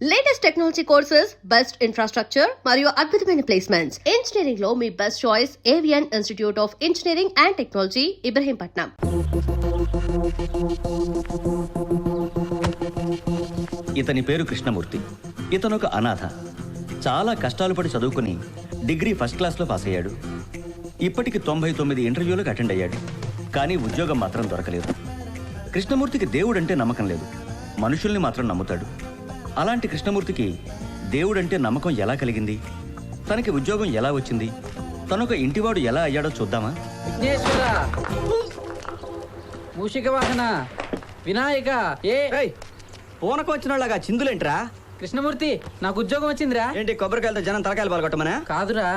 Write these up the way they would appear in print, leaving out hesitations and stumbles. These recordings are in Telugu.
Latest technology courses, best infrastructure మరియు అద్భుతమైన ప్లేస్మెంట్స్. ఇంజనీరింగ్ లో మీ best choice Avian institute of engineering and technology, Ibrahimpatnam. ఇతని పేరు కృష్ణమూర్తి. ఇతను ఒక అనాథ. చాలా కష్టాలు పడి చదువుకుని డిగ్రీ ఫస్ట్ క్లాస్లో పాస్ అయ్యాడు. ఇప్పటికి 99 ఇంటర్వ్యూలకు అటెండ్ అయ్యాడు. కానీ ఉద్యోగం మాత్రం దొరకలేదు. కృష్ణమూర్తికి దేవుడంటే నమ్మకం లేదు, మనుషుల్ని మాత్రం నమ్ముతాడు. అలాంటి కృష్ణమూర్తికి దేవుడంటే నమ్మకం ఎలా కలిగింది, తనకి ఉద్యోగం ఎలా వచ్చింది, తనొక ఇంటివాడు ఎలా అయ్యాడో చూద్దామా? విఘ్నేశ్వర, మూషిక వాహన, వినాయక, పూనకు వచ్చినలాగా చిందులేంట్రా? కృష్ణమూర్తి, నాకు ఉద్యోగం వచ్చిందిరా. ఏంటి కొబ్బరికాయలతో జనం తలకాయలు పాల్గొట్టమనా? కాదురా,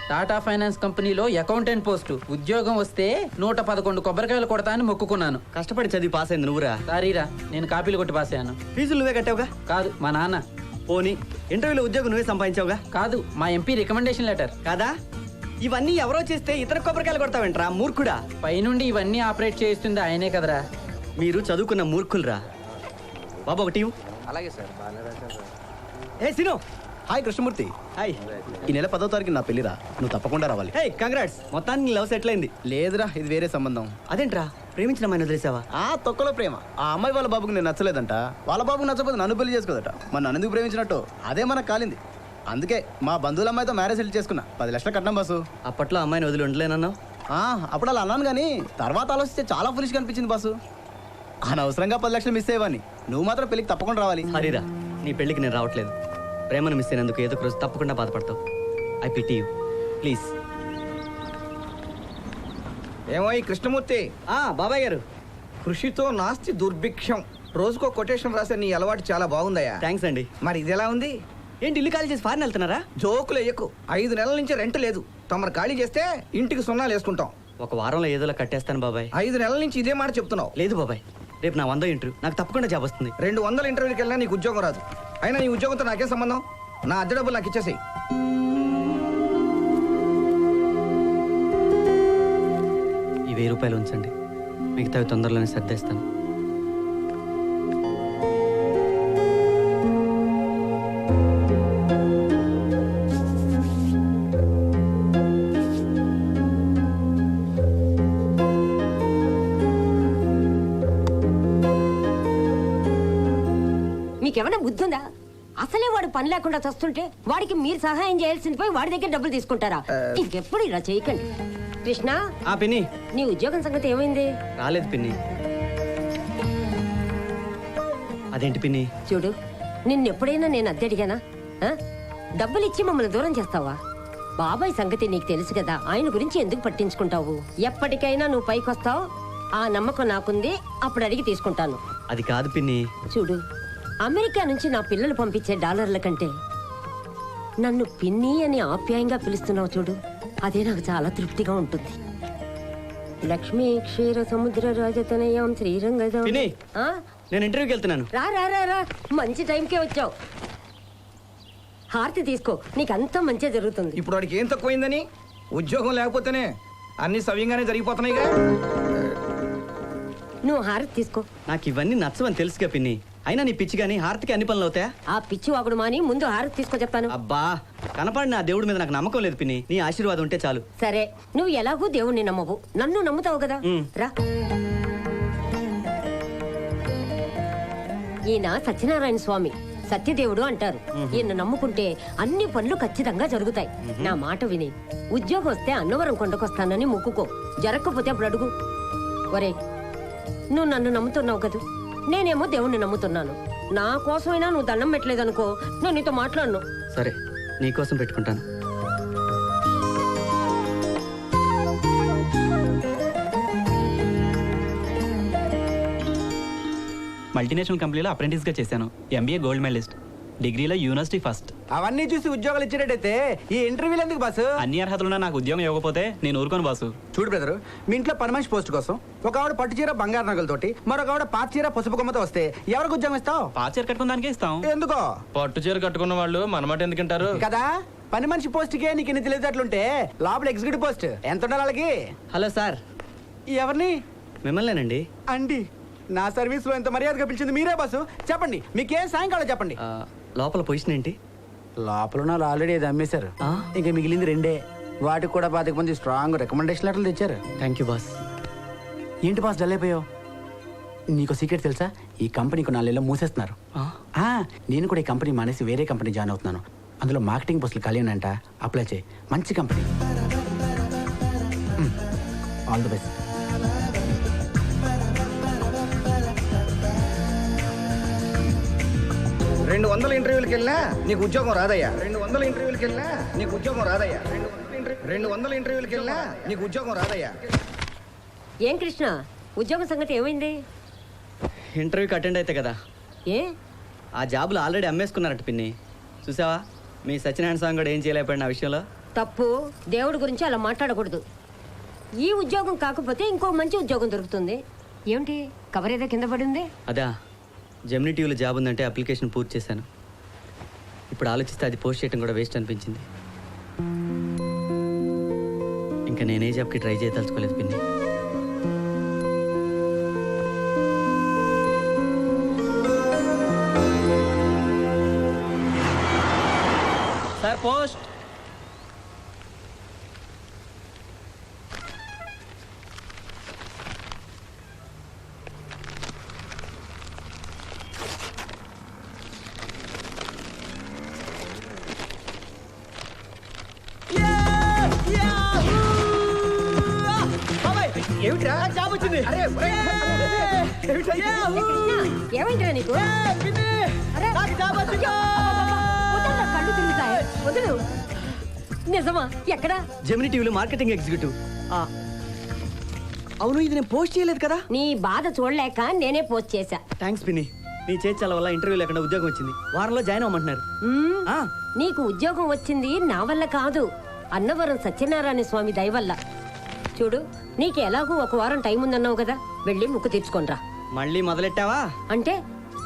టాటా ఫైనాన్స్ కంపెనీలో అకౌంటెంట్ పోస్టు ఉద్యోగం వస్తే 111 కొబ్బరికాయలు కొడతా అని మొక్కుకున్నాను. కష్టపడి చదివి పాస్ అయింది నువ్వురా? సారీరా, నేను కాపీలు కొట్టి పాస్ అయ్యాను. ఫీజులు నువ్వే కట్టావుగా? కాదు, మా నాన్న. పోనీ ఇంటర్వ్యూలో ఉద్యోగం నువ్వే సంపాదించావుగా? కాదు, మా ఎంపీ రికమెండేషన్ లెటర్. కాదా? ఇవన్నీ ఎవరో చేస్తే ఇతర కొబ్బరికాయలు కొడతావేంట్రా మూర్ఖుడా? పైనుండి ఇవన్నీ ఆపరేట్ చేస్తుంది ఆయనే కదరా. మీరు చదువుకున్న మూర్ఖులరా. బాబు ఒకటి ఇవ్వు. అలాగే సార్. ఏ సినో. హాయ్ కృష్ణమూర్తి. హాయ్. ఈ నెల 10వ తారీఖు నా పెళ్లిరా, నువ్వు తప్పకుండా రావాలి. హే కంగ్రాట్స్, మొత్తానికి నీ లవ్ సెటిల్ అయింది. లేదురా, ఇది వేరే సంబంధం. అదేంట్రా, ప్రేమించిన అమ్మాయిని వదిలేసావా? ఆ తొక్కలో ప్రేమ. ఆ అమ్మాయి వాళ్ళ బాబుకి నేను నచ్చలేదంట, వాళ్ళ బాబుకి నచ్చకపోతే నన్ను పెళ్లి చేసుకోదట. మరి నన్ను ఎందుకు ప్రేమించినట్టు అదే మనకు కాలింది. అందుకే మా బంధువుల అమ్మాయితో మ్యారేజ్ సెటిల్ చేసుకున్నా. 10 లక్షలు కట్నం బాసు. అప్పట్లో అమ్మాయిని వదిలి ఉండలేనన్నావు. అప్పుడు అలా అన్నాను, కానీ తర్వాత ఆలోచిస్తే చాలా ఫులిష్గా అనిపించింది బాసు. అనవసరంగా 10 లక్షలు మిస్ అయ్యేవాడిని. నువ్వు మాత్రం పెళ్లికి తప్పకుండా రావాలి. హరిరా, నీ పెళ్లికి నేను రావట్లేదు. ప్రేమను మిస్ అయినందుకు ఏదో ఒక రోజు తప్పకుండా బాధపడతావు. I pity you, please. ఏమో ఈ కృష్ణమూర్తి, బాబాయ్ గారు. కృషితో నాస్తి దుర్భిక్షం. రోజుకో కొటేషన్ రాసే నీ అలవాటు చాలా బాగుందయ్యా. థ్యాంక్స్ అండి. మరి ఇది ఎలా ఉంది? ఏంటి ఇల్లు ఖాళీ చేసి ఫారిన్ వెళ్తున్నారా? జోకులు వేయకు. 5 నెలల నుంచి రెంట్ లేదు. తమరు ఖాళీ చేస్తే ఇంటికి సున్నాలు వేసుకుంటాం. ఒక వారంలో ఏదోలా కట్టేస్తాను బాబాయ్. 5 నెలల నుంచి ఇదే మాట చెప్తున్నావు. లేదు బాబాయ్, రేపు నా 100 ఇంటర్వ్యూ, నాకు తప్పకుండా జాబ్ వస్తుంది. 200 ఇంటర్వ్యూకి వెళ్ళినా నీకు ఉద్యోగం రాదు. అయినా నీ ఉద్యోగంతో నాకేం సంబంధం? నా అద్దె డబ్బులు నాకు ఇచ్చేసేయి. ఈ 1000 రూపాయలు ఉంచండి, మిగతావి తొందరలోనే సర్దేస్తాను. మీకేమైనా బుద్ధి ఉందా? అసలే వాడు పని లేకుండా చస్తుంటే వాడికి మీరు సహాయం చేయాల్సింది పోయి వాడి దగ్గర డబ్బులు తీసుకుంటారా? ఇంకెప్పుడు ఇలా చేయకండి. కృష్ణ, పిన్ని, నీ ఉద్యోగం సంగతి ఏమైంది? రాలేదు పిన్ని. అదేంటి పిన్ని? చూడు, నిన్నెప్పుడైనా నేను అద్దె అడిగానా? డబ్బులు ఇచ్చి మమ్మల్ని దూరం చేస్తావా? బాబాయ్ సంగతి నీకు తెలుసు కదా, ఆయన గురించి ఎందుకు పట్టించుకుంటావు? ఎప్పటికైనా నువ్వు పైకి వస్తావు, ఆ నమ్మకం నాకుంది. అప్పుడు అడిగి తీసుకుంటాను. అది కాదు పిన్ని. చూడు, అమెరికా నుంచి నా పిల్లలు పంపించే డాలర్ల కంటే నన్ను పిన్ని అని ఆప్యాయంగా పిలుస్తున్నావు చూడు, అదే నాకు చాలా తృప్తిగా ఉంటుంది. లక్ష్మీ క్షీర సముద్ర రాజతనయం శ్రీరంగం. పిన్ని, నేను ఇంటర్వ్యూకి వెళ్తున్నాను. రా రా రా రా, మంచి టైంకే వచ్చావు. హారతి తీసుకో, నీకంతా మంచిగా జరుగుతుంది. ఇప్పుడు వాడికి ఏం తక్కువైందని? ఉద్యోగం లేకపోతేనే అన్ని సవ్యంగానే జరిగిపోతున్నాయిగా. నువ్వు హారతి తీసుకో. నాకు ఇవన్నీ నచ్చవని తెలుసుగా పిన్ని. అయినా నీ పిచ్చి గానీ హారతికి అన్ని పనులు అవుతాయా? ఆ పిచ్చి వాగుడు మాని ముందు హారతి తీసుకో చెప్తాను. అబ్బా, కనపడిన ఆ దేవుడి మీద నాకు నమ్మకం లేదు పిన్ని. నీ ఆశీర్వాదం ఉంటే చాలు. సరే, నువ్వు ఎలాగూ దేవుణ్ణి నమ్మవు, నన్ను నమ్ముతావు కదా. రా. ఈయన సత్యనారాయణ స్వామి, సత్యదేవుడు అంటారు. ఈయన నమ్ముకుంటే అన్ని పనులు ఖచ్చితంగా జరుగుతాయి. నా మాట విని ఉద్యోగం వస్తే అన్నవరం కొండకొస్తానని మొక్కుకో. జరగకపోతే అప్పుడు అడుగు. ఒరే, నువ్వు నన్ను నమ్ముతున్నావు కదా, నేనేమో దేవుణ్ణి నమ్ముతున్నాను. నా కోసమైనా నువ్వు దండం పెట్టలేదనుకో, నేను నీతో మాట్లాడను. సరే, నీకోసం పెట్టుకుంటాను. మల్టీనేషనల్ కంపెనీలో అప్రెంటిస్గా చేశాను. ఎంబీఏ గోల్డ్ మెడలిస్ట్, డిగ్రీలో యూనివర్సిటీ ఫస్ట్. అవన్నీ చూసి ఉద్యోగాలు ఇచ్చేటట్టయితే ఈ ఇంటర్వ్యూలు ఎందుకు బాసు? అన్ని అర్హతలున్నా నాకు ఉద్యోగం ఇవ్వకపోతే నేను ఊరుకోను బాసు. చూడు బ్రదరు, మీ ఇంట్లో పని మనిషి పోస్ట్ కోసం ఒక ఆవిడ పట్టు చీర బంగారు నగలతోటి, మరొక ఆవిడ పాత చీర పసుపు కొమ్మతో వస్తే ఎవరికి ఉద్యోగం ఇస్తావు? పాత చీర కట్టుకున్న దానికే ఇస్తాం. ఎందుకో? పట్టు చీర కట్టుకున్న వాళ్ళు మనమాట ఎందుకంటారు కదా. పని మనిషి పోస్ట్ కే నీకు ఇన్ని తెలియదట్లుంటే లోపల ఎగ్జిక్యూటివ్ పోస్ట్ ఎంత ఉండాలి వాళ్ళకి? Hello sir. ఎవరిని? మిమ్మల్నేనండి. అండి, నా సర్వీస్ లో ఎంత మర్యాదగా పిలిచింది మీరే బాసు. చెప్పండి, మీకేం సాయం కావాలో చెప్పండి. లోపల పొజిషన్ ఏంటి? లోపల ఉన్న వాళ్ళు ఆల్రెడీ అది అమ్మేశారు. ఇంకా మిగిలింది 2. వాటికి కూడా 25 మంది స్ట్రాంగ్ రికమెండేషన్ లెటర్లు తెచ్చారు. Thank you boss. ఏంటి బాస్ డల్ అయిపోయావు? నీకు సీక్రెట్ తెలుసా? ఈ కంపెనీ 4 నెలల్లో మూసేస్తున్నారు. నేను కూడా ఈ కంపెనీ మానేసి వేరే కంపెనీ జాయిన్ అవుతున్నాను. అందులో మార్కెటింగ్ పోస్టులు ఖాళీ ఉన్నాయంట. అప్లై చేయి. మంచి కంపెనీ. All the best. రెండు 200 ఇంటర్వ్యూలకి వెళ్ళినా నీకు ఉద్యోగం రాదయ్యా. 200 ఇంటర్వ్యూలకి వెళ్ళినా నీకు ఉద్యోగం రాదయ్యా. 200 ఇంటర్వ్యూలకి వెళ్ళినా నీకు ఉద్యోగం రాదయ్యా. ఏం కృష్ణ, ఉద్యోగం సంగతి ఏమైంది? ఇంటర్వ్యూకి అటెండ్ అయితే కదా, ఏ ఆ జాబులు ఆల్రెడీ అమ్మేసుకున్నారట పిన్ని. చూసావా, మీ సత్యనారాయణ స్వామి కూడా ఏం చేయలేకపోయిన ఆ విషయంలో. తప్పు. దేవుడి గురించి అలా మాట్లాడకూడదు. ఈ ఉద్యోగం కాకపోతే ఇంకో మంచి ఉద్యోగం దొరుకుతుంది. ఏమిటి కవర్ ఏదో కింద పడింది? అదా, జెమినీ టీవీలో జాబ్ ఉందంటే అప్లికేషన్ పూర్తి చేశాను. ఇప్పుడు ఆలోచిస్తే అది పోస్ట్ చేయడం కూడా వేస్ట్ అనిపించింది. ఇంకా నేనే జాబ్కి ట్రై చేయదలుచుకోలేదు పిన్ని. Sir post. ఏమిట్రా జాబ్ వచ్చింది? ఏమైందిరా నీకు? అరే, అయ్యో, వదలరా, కళ్ళు తిరుగుతాయి. వదులు. నిజమా? ఎక్కడా? జెమినీ టీవీలో మార్కెటింగ్ ఎగ్జిక్యూటివ్. అవును, ఇది నేను పోస్ట్ చేయలేదు కదా. నీ బాధ చూడలేక నేనే పోస్ట్ చేశా. థ్యాంక్స్ పిన్ని. నీ చేర్చాల వల్ల ఇంటర్వ్యూ లేకుండా ఉద్యోగం వచ్చింది. వారంలో జాయిన్ అవ్వమంటున్నారు. నీకు ఉద్యోగం వచ్చింది నా వల్ల కాదు, అన్నవరం సత్యనారాయణ స్వామి దయ వల్ల. చూడు, నీకు ఎలాగూ 1 వారం టైం ఉందన్నావు కదా, వెళ్ళి ముక్కు తీర్చుకోనరా. మళ్ళీ మొదలెట్టావా? అంటే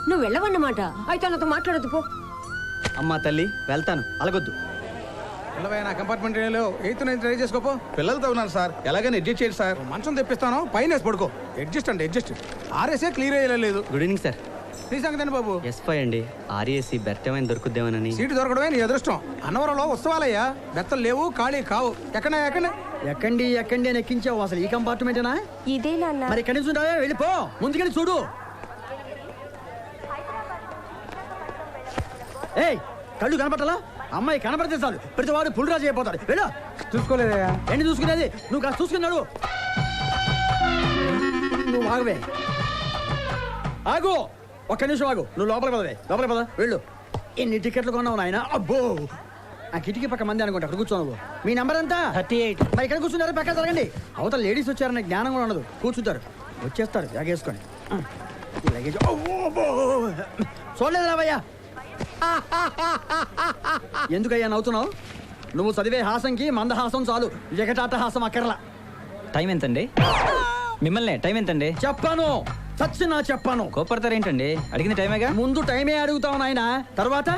నువ్వు వెళ్ళవన్నమాట. అయితే నాతో మాట్లాడదు పో. అమ్మా తల్లి, వెళ్తాను, అలగొద్దు. నా కంపార్ట్మెంట్ 8th 9th ట్రై చేసుకోపో. పిల్లలతో ఉన్నాను సార్, ఎలాగైనా అడ్జస్ట్ చేయండి సార్. మంచం తెప్పిస్తాను, పైన వేసి పడుకో. అడ్జస్ట్ అంటే అడ్జస్ట్. ఆర్ఎస్ఏ క్లియర్ అయ్యలేదు. Good evening sir. నీ సంగతి బాబు? ఎస్5 అండి. ఆర్ఏసీ బెర్త్ ఏమైనా దొరుకుద్దేమోనని. సీటు దొరకడమే నీ అదృష్టం. అన్నవరంలో ఉత్సవాలయ్యా, బెత్తలు లేవు, ఖాళీ కావు. ఎక్కండి అని ఎక్కించావు. అసలు ఈ కంపార్ట్మెంటేనా? ఇదే నాన్న. మరి ఎక్కడి నుంచి ఉంటావే, వెళ్ళిపో. ముందుకెళ్ళి చూడు. ఏయ్, కళ్ళు కనపట్టాలా? అమ్మాయి కనపడితే చాలు ప్రతి వాడు పుల్రాజు అయిపోతాడు. వెళ్ళు. చూసుకోలేదా? ఏంటి చూసుకునేది? నువ్వు కాస్త చూసుకున్నాడు. నువ్వు ఆగవే, ఆగు. ఒక్క నిమిషం ఆగు. నువ్వు లోపలికి పద. వెళ్ళు. ఎన్ని టికెట్లు కొన్నావు నాయన? అబ్బో, ఆ కిటికీ పక్క మంది అనుకుంటా. అక్కడ కూర్చో నువ్వు. మీ నెంబర్ ఎంత? 38. మరి ఇక్కడ కూర్చున్నారు, పక్క జరగండి. అవతల లేడీస్ వచ్చారని జ్ఞానం కూడా ఉండదు. కూర్చుంటారు, వచ్చేస్తారు బ్యాగ్ వేసుకొని. ఈ లగేజ్ చూడలేదు రావయ్యా. ఎందుకయ్యా నవ్వుతున్నావు? నువ్వు చదివే హాసంకి మందహాసం చాలు, జగటాటహాసం అక్కర్లా. టైం ఎంతండి? మిమ్మల్ని టైం ఎంతండి చెప్పాను, చచ్చినా చెప్పాను. కోపడతారేంటండి? అడిగిన టైమేగా. ముందు టైమే అడుగుతావు నాయన, తర్వాత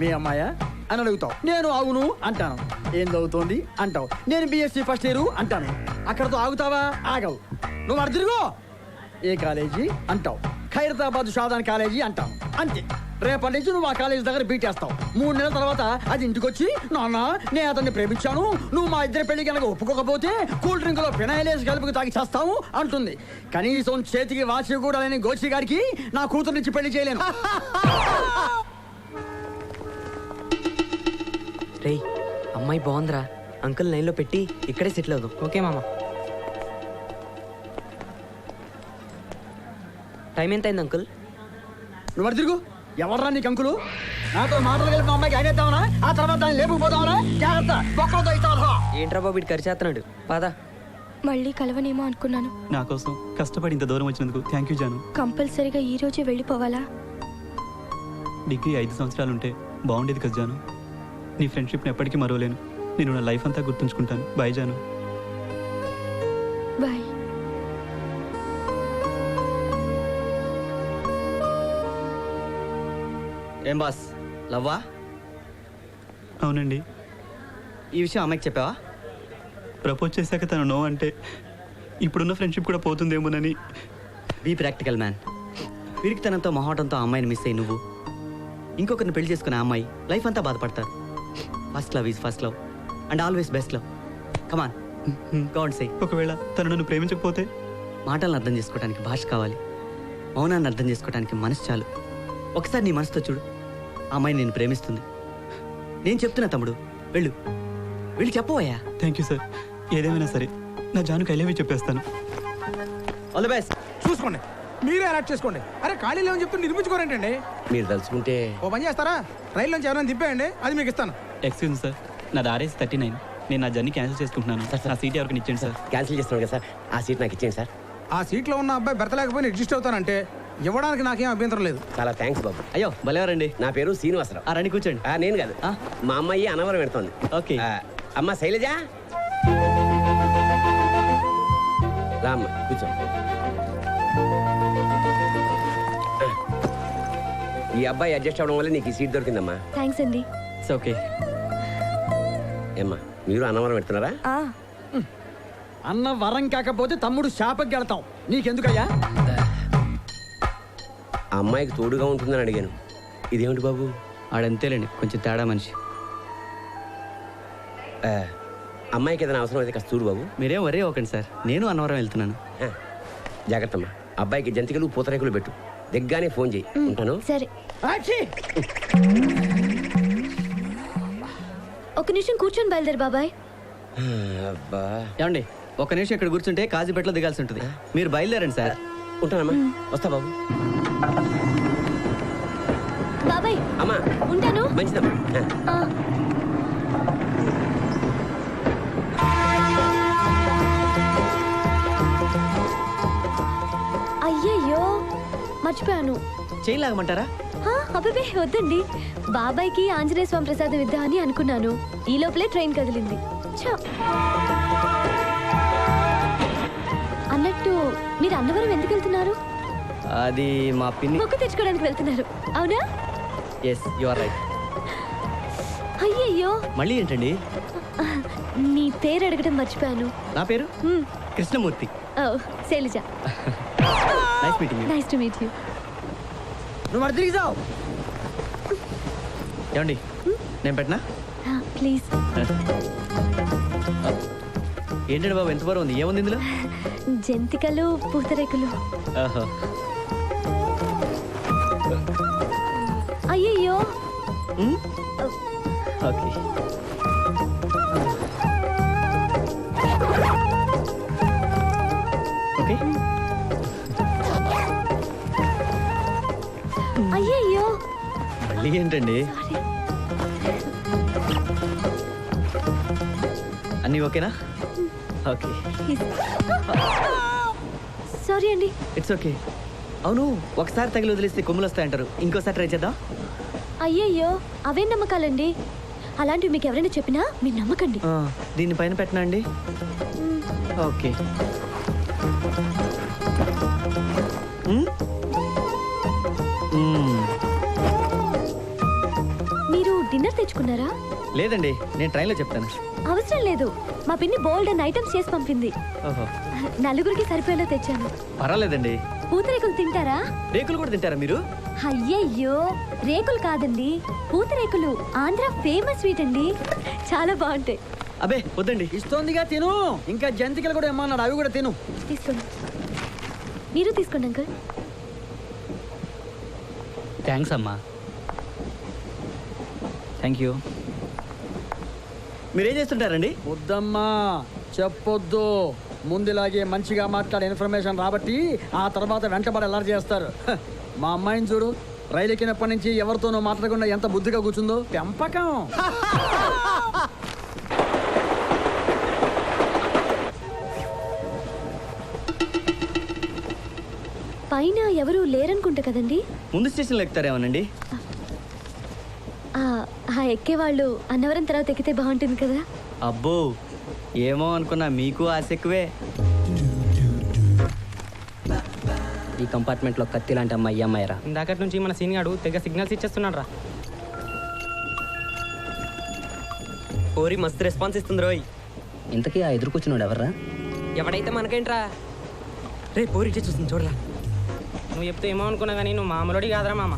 మీ అమ్మాయా అని అడుగుతావు. నేను అవును అంటాను. ఏం చదువుతోంది అంటావు. నేను బిఎస్సి ఫస్ట్ ఇయర్ అంటాను. అక్కడతో ఆగుతావా? ఆగవు. నువ్వు అడు తిరుగు. ఏ కాలేజీ అంటావు. ఖైరతాబాద్ షాదాన్ కాలేజీ అంటాను. అంతే. రేపటి నుంచి నువ్వు ఆ కాలేజీ దగ్గర బీటేస్తావు. 3 నెలల తర్వాత అది ఇంటికి వచ్చి, నాన్న నేను అతన్ని ప్రేమించాను, నువ్వు మా ఇద్దరి పెళ్లి కనుక ఒప్పుకోకపోతే కూల్ డ్రింక్ లో ఫినాయిలేసి కలుపుకు తాగి చేస్తావు అంటుంది. కనీసం చేతికి వాచి కూడా లేని గోచి గారికి నా కూతురు నుంచి పెళ్లి చేయలేను. రేయ్, అమ్మాయి బాగుందిరా. అంకుల్ లైన్లో పెట్టి ఇక్కడే సెటిల్ అవుదాం. ఓకే మామ. టైం ఎంత అయింది అంకుల్? నువ్వు అడు తిరుగు. ఎవర్రా నీకు అంకులు? నాతో మాటలు కలిపి మా అమ్మాయికి అయినేద్దామనా? ఆ తర్వాత దాన్ని లేపుకుపోదామనా? జాగ్రత్త, బొక్కలతో ఇస్తావా? ఏంట్రా బాబు ఇటు ఖర్చేస్తున్నాడు. పదా. మళ్ళీ కలవనేమో అనుకున్నాను. నా కోసం కష్టపడి ఇంత దూరం వచ్చినందుకు థ్యాంక్ యూ జాను. కంపల్సరీగా ఈ రోజే వెళ్ళిపోవాలా? డిగ్రీ 5 సంవత్సరాలు ఉంటే బాగుండేది కదా జాను. నీ ఫ్రెండ్షిప్ని ఎప్పటికీ మరవలేను. నేను నా లైఫ్ అంతా గుర్తుంచుకుంటాను. బాయ్ జాను. బాయ్. ఏం బాస్, లవ్వా? అవునండి. ఈ విషయం అమ్మాయికి చెప్పావా? ప్రపోజ్ చేశాక తను నో అంటే ఇప్పుడున్న ఫ్రెండ్షిప్ కూడా పోతుందేమోనని. Be practical man. పిరికితనంతో మొహాటంతో అమ్మాయిని మిస్ అయ్యి నువ్వు ఇంకొకరిని పెళ్లి చేసుకునే ఆ అమ్మాయి లైఫ్ అంతా బాధపడతారు. First love is first love and always best love. Come on God సే. ఒకవేళ తను నన్ను ప్రేమించకపోతే? మాటలను అర్థం చేసుకోవడానికి భాష కావాలి, మౌనాన్ని అర్థం చేసుకోవడానికి మనసు చాలు. ఒకసారి నీ మనసుతో చూడు, ఆ అమ్మాయి నేను ప్రేమిస్తుంది. నేను చెప్తున్నా తమ్ముడు, వెళ్ళు వెళ్ళి చెప్పవయ్యా. Thank you sir. ఏదేమైనా సరే నా జానుకి ఐ లవ్ యూ చెప్పేస్తాను. All the best. చూసుకోండి, మీరే అలర్ట్ చేసుకోండి. అరే ఖాళీ లేవని చెప్తే నిర్మించుకోరేంటండి? మీరు తలుచుకుంటే ఓ పని చేస్తారా, రైలు నుంచి ఎవరైనా దింపేయండి, అది మీకు ఇస్తాను. ఎక్స్క్యూజ్ సార్, నాది RS 39. నేను నా జర్నీ క్యాన్సిల్ చేసుకుంటున్నాను. నా సీట్ ఎవరికి ఇచ్చేయండి సార్. క్యాన్సిల్ చేస్తున్నాను కదా సార్, ఆ సీట్ నాకు ఇచ్చేయండి సార్. ఆ సీట్లో ఉన్న అబ్బాయి బెర్తలేకపోయినా అడ్జస్ట్ అవుతానంటే ఇవ్వడానికి నాకేం అభ్యంతరం లేదు. చాలా థ్యాంక్స్ బాబు. అయ్యో భలేవారండి. నా పేరు శ్రీనివాసరావు. రండి కూర్చోండి. నేను కాదు, మా అమ్మాయి అనవరం పెడుతోంది. ఓకే. అమ్మ శైలజ, రామ్మ కూర్చో. ఈ అబ్బాయి అడ్జస్ట్ అవడం వల్ల నీకు ఈ సీట్ దొరికిందమ్మా. థ్యాంక్స్ అండి. It's okay. ఏమ్మా మీరు అన్నవరం పెడుతున్నారా? అన్న వరం కాకపోతే తమ్ముడు శాపకి వెళ్తాం. నీకెందుకయ్యా? ఆ అమ్మాయికి తోడుగా ఉంటుందని అడిగాను. ఇదేమిటి బాబు? ఆడంతేలేండి, కొంచెం తేడా మనిషి. అమ్మాయికి ఏదైనా అవసరం అయితే కాస్త చూడు బాబు. మీరేం వరే ఒకండి సార్, నేను అన్నవరం వెళ్తున్నాను. జాగ్రత్త అమ్మా. అబ్బాయికి జంతికలు పూతరేకులు పెట్టు. దిగ్గానే ఫోన్ చేయి. ఉంటాను. సరే. ఒక నిమిషం కూర్చొని బయలుదేరు బాబాయ్. అబ్బా ఏమండి, ఒక నిమిషం ఇక్కడ కూర్చుంటే కాజీపేటలో దిగాల్సి ఉంటుంది. మీరు బయలుదేరండి సార్. ఉంటానమ్మా, వస్తా బాబు. బాబాయ్ అమ్మా ఉంటాను. మంచిదమ్మా. అయ్యయ్యో మర్చిపోయాను. చేయలాగమంటారా? అబ్బే వద్దండి, బాబాయ్కి ఆంజనేయ స్వామి ప్రసాదం ఇద్దామని అనుకున్నాను. ఈ లోపలే ట్రైన్ కదిలింది. అన్నట్టు మీరు అన్నవరం ఎందుకు వెళ్తున్నారు? అది మా పిన్ని మొక్కు తెచ్చుకోవడానికి వెళ్తున్నారు, అవునా? Yes, you are right. అయ్యయ్యో మళ్ళీ ఏంటండి? నీ పేరు అడగడం మర్చిపోయాను. నా పేరు Krishnamurthy. Shailaja. Nice meeting. Nice to meet you. నువ్వు మరి తిరిగి జావు. ఏమండి, నేను పెట్టనా? ప్లీజ్. ఏంటండి బాబు, ఎంత బరువు ఉంది? ఏముంది ఇందులో? జంతికలు పూతరేకులు. ఓహో. అయ్యయ్యో. ఓకే. ఓకే. అయ్యయ్యో. మళ్ళీ ఏంటండి? అన్నీ ఓకేనా? ఓకే. సారీ అండి. It's okay. అవును, ఒకసారి తగిలి వదిలేస్తే కొమ్ములు వస్తాయంటారు. ఇంకోసారి ట్రై చేద్దాం. అయ్యయ్యో, అవే నమ్మకాలండి. అలాంటివి మీకు ఎవరైనా చెప్పినా మీరు నమ్మకండి. దీని పైన పెట్టనా అండి? ఓకే. మీరు డిన్నర్ తెచ్చుకున్నారా? లేదండి, నేను ట్రైన్లో చెప్తాను. అవసరం లేదు, మా పిన్ని బోల్డ్ అండ్ ఐటమ్స్ చేసి పంపింది. ఓహో. నలుగురికి సరిపోయేలా తెచ్చాను. పర్వాలేదండి. పూతరేకులు తింటారా? రేకులు కూడా తింటారా మీరు? అయ్యయ్యో, రేకులు కాదండి, పూతరేకులు. ఆంధ్ర ఫేమస్ స్వీట్ అండి, చాలా బాగుంటాయి. అబే వద్దండి. ఇస్తోందిగా తిను. ఇంకా జంతికలు కూడా ఏమన్నాడు, అవి కూడా తిను. తీసుకోండి. మీరు తీసుకోండి అంకుల్. థ్యాంక్స్ అమ్మా. Thank you. మీరేం చేస్తుంటారండి? వద్దమ్మా చెప్పొద్దు. ముందులాగే మంచిగా మాట్లాడే ఇన్ఫర్మేషన్ రాబట్టి ఆ తర్వాత వెంటబడి ఎలా చేస్తారు. మా అమ్మాయిని చూడు, రైలు ఎక్కినప్పటి నుంచి ఎవరితోనో మాట్లాడకుండా ఎంత బుద్ధిగా కూర్చుందో. పెంపకం. పైన ఎవరు లేరనుకుంటా కదండి? ముందు స్టేషన్లో ఎక్కుతారేమోనండి. ఎక్కేవాళ్ళు అన్నవరం తర్వాత ఎక్కితే బాగుంటుంది కదా. అబ్బో, ఏమో అనుకున్నా, మీకు ఆశ ఎక్కువే. ఈ కంపార్ట్మెంట్లో కత్తి లాంటి అమ్మాయి అమ్మాయిరా. ఇందాకటి నుంచి మన సీనియాడు తెగ సిగ్నల్స్ ఇచ్చేస్తున్నాడు రా. ఓరి మస్తు రెస్పాన్స్ ఇస్తుంది రోయ్. ఇంతకీ ఆ ఎదురుకొచ్చినాడు ఎవర్రా? ఎవడైతే మనకేంట్రా. రే పోరి ఇచ్చే చూస్తుంది చూడరా. నువ్వు చెప్తే ఏమో అనుకున్నా కానీ నువ్వు మామూలుడి కాదురా మామ.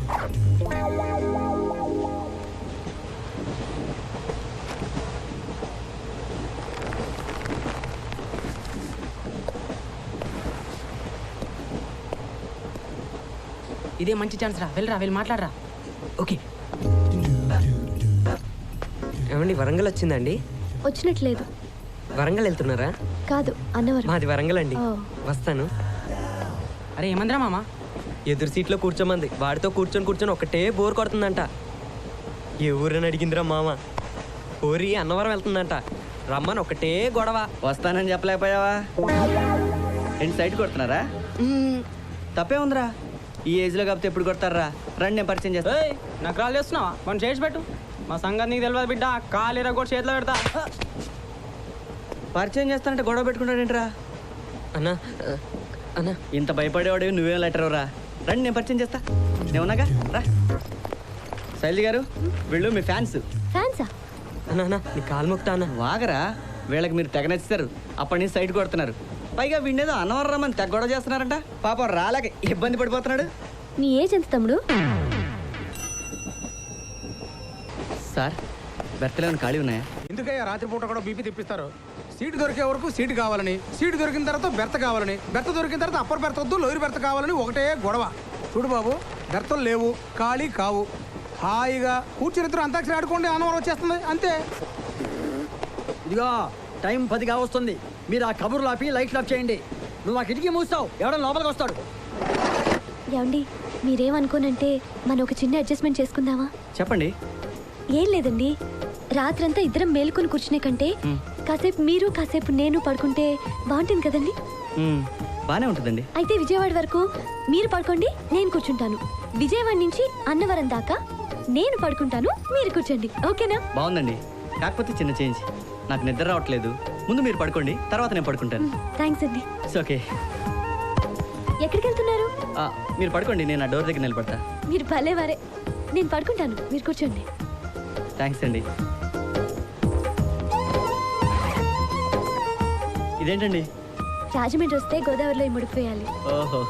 ఇదే మంచి ఛాన్స్ రా, వెళ్ళి మాట్లాడరా. ఓకే. ఏమండి వరంగల్ వచ్చిందండి? వచ్చినట్లేదు. వరంగల్ వెళ్తున్నారా? కాదు, అన్నవరం. మాది వరంగల్ అండి. ఓ. వస్తాను. అరే ఏమందిరా మామ? ఎదురు సీట్లో కూర్చోమంది. వాడితో కూర్చొని ఒకటే బోర్ కొడుతుందంట. ఏ ఊరని అడిగిందిరా మామ. ఊరి అన్నవరం వెళ్తుందంట. రమ్మని ఒకటే గొడవ. వస్తానని చెప్పలేకపోయావా? ఏంటి సైట్ కొడుతున్నారా? తప్పే ఉందిరా, ఈ ఏజ్లో కాకపోతే ఎప్పుడు కొడతారా? రండి నేను పరిచయం చేస్తా. నాకు కాల్ చేస్తున్నావా? మనం చేసి పెట్టు. మా సంగతి నీకు తెలియదు బిడ్డ. కాలేరా కూడా చేతిలో పెడతా. పరిచయం చేస్తానంటే గొడవ పెట్టుకుంటాడేంట్రా? అన్నా అన్నా, ఇంత భయపడేవాడు నువ్వేం లెటర్ రా. రండి నేను పరిచయం చేస్తా. నేనున్నాగా, రా. శైలి గారు, వీళ్ళు మీ ఫ్యాన్స్. ఫ్యాన్సా? అన్నా అన్నా, నీ కాలు మొక్తా అన్న. వాగరా, వీళ్ళకి మీరు తెగ నచ్చారు. అప్పటి నుంచి సైట్ కొడుతున్నారు. పైగా వీడినేదో అన్నవరం రమ్మని తెగ గొడవ చేస్తున్నారంట. పాపం రాలేక ఇబ్బంది పడిపోతున్నాడు. నీ ఏజ్ ఎంత తమ్ముడు? సార్, బెర్తలేమని ఖాళీ ఉన్నాయా? ఎందుకయ్యా రాత్రిపూట కూడా బీపీ తెప్పిస్తారు? సీటు దొరికే వరకు సీటు కావాలని, సీటు దొరికిన తర్వాత బెర్త కావాలని, బెర్త దొరికిన తర్వాత అప్పర్ బెర్త వద్దు లోయర్ బెర్త కావాలని ఒకటే గొడవ. చూడు బాబు, బెర్తలు లేవు, ఖాళీ కావు. హాయిగా కూర్చుని ఇద్దరు అంతాక్షరి ఆడుకోండి, అన్నవరం వచ్చేస్తుంది అంతే. ఇదిగో టైం 10 కావస్తుంది. మీరు ఆ కబుర్లు ఆపి లైట్లు ఆఫ్ చేయండి. నువ్వు ఆ కిటికీ మూస్తావు, ఎవడో లోపలికి వస్తాడు. ఏమండి, మీరేమనుకోనంటే మనం ఒక చిన్న అడ్జస్ట్మెంట్ చేసుకుందామా? చెప్పండి. ఏం లేదండి, రాత్రంతా ఇద్దరం మేలుకొని కూర్చునే కంటే కాసేపు మీరు కాసేపు నేను పడుకుంటే బాగుంటుంది కదండి. బానే ఉంటుందండి. అయితే విజయవాడ వరకు మీరు పడుకోండి, నేను కూర్చుంటాను. విజయవాడ నుంచి అన్నవరం దాకా నేను పడుకుంటాను, మీరు కూర్చోండి. ఓకేనా? బాగుందండి. కాకపోతే చిన్న చేంజ్. నాకు నిద్ర రావట్లేదు. ముందు మీరు పడుకోండి, తర్వాత నేను పడుకుంటాను. థ్యాంక్స్ అండి. It's okay. ఎక్కడికి వెళ్తున్నారు? మీరు పడుకోండి, నేను ఆ డోర్ దగ్గర నిలబడతా. మీరు భలేవారే. నేను పడుకుంటాను, మీరు కూర్చోండి. థ్యాంక్స్ అండి. ఇదేంటండి? రాజమండ్రి వస్తే గోదావరిలో ముడిపోయాలి. ఓహో,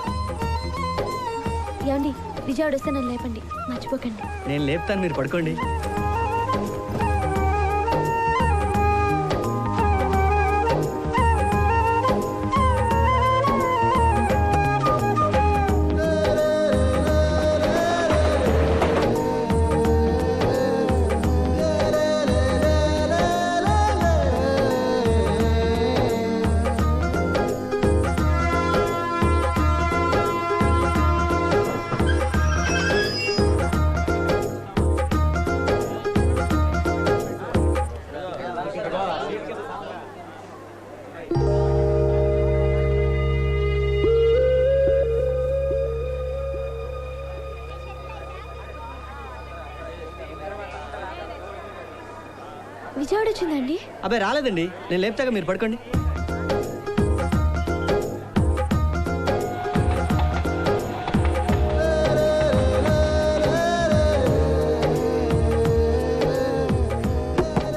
ఏమండి, విజయవాడ వస్తే నన్ను లేపండి, మర్చిపోకండి. నేను లేపుతాను, మీరు పడుకోండి. విజయవాడ వచ్చిందండి? అబ్బాయి రాలేదండి, నేను లేపుతాగా, మీరు పడుకోండి.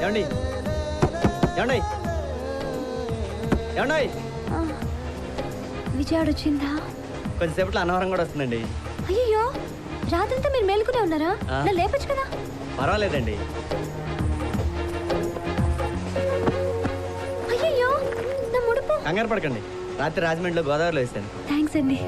ఏమండి ఏమండి ఏమండి, విజయవాడ వచ్చిందా? కొద్దిసేపట్లో అన్నవరం కూడా వస్తుందండి. అయ్యో, రాత్రంతా మీరు మేలుకునే ఉన్నారా? నా లేపచ్చు కదా. పర్వాలేదండి. అయ్యో, నా ముడుపు. కంగారు పడకండి, రాత్రి రాజమండ్రిలో గోదావరిలో వేసాను. థ్యాంక్స్ అండి.